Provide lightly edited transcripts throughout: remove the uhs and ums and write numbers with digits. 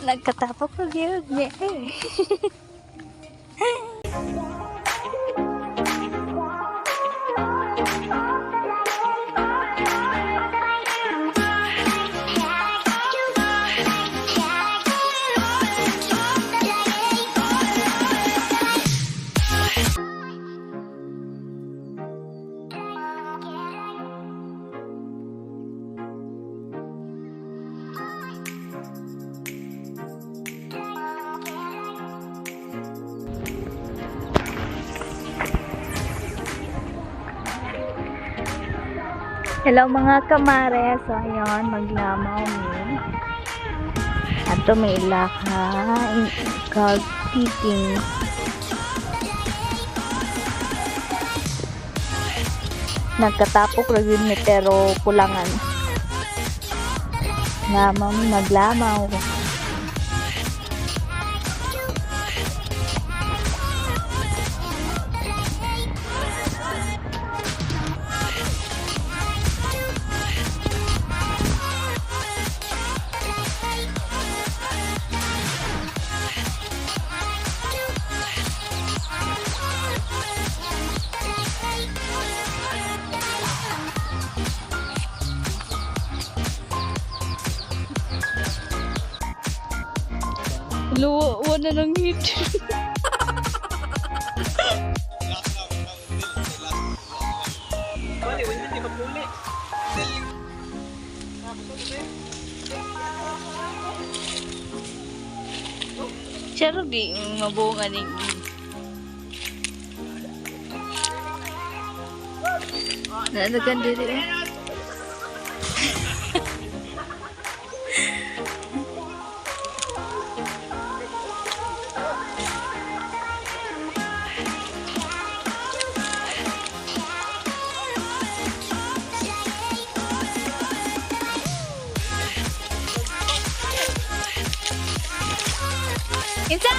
Nagkatapok ko yun niya eh. Hello mga kamare, so ayun, maglamaw mi. Ato may ilaka, kag-titing. Nagkatapok rin ni pero kulangan. Lamaw mi, maglamaw. Luwa na ng hit. Siyaro di mabunga ni. Nanagan diri eh. Insan!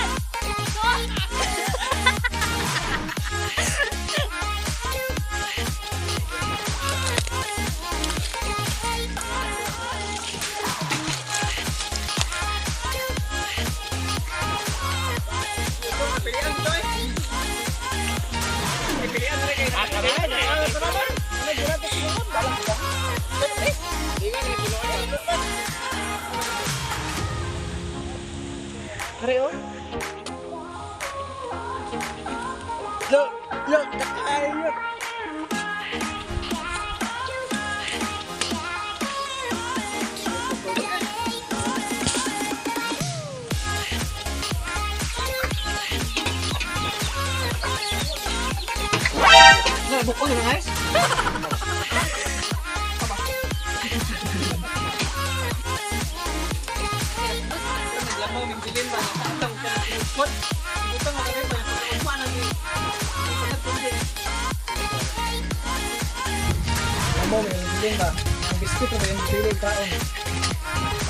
Kareo? Look, kakain. No, buko na guys. Mo may biling ba? Ang biskuit mo yung biling kaon.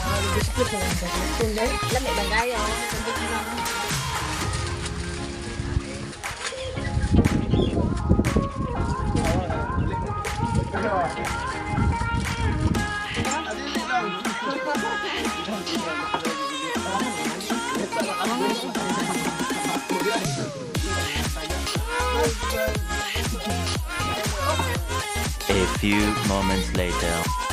Ang biskuit mo yung biling. Lami bang gayo? Sundot lang. A few moments later.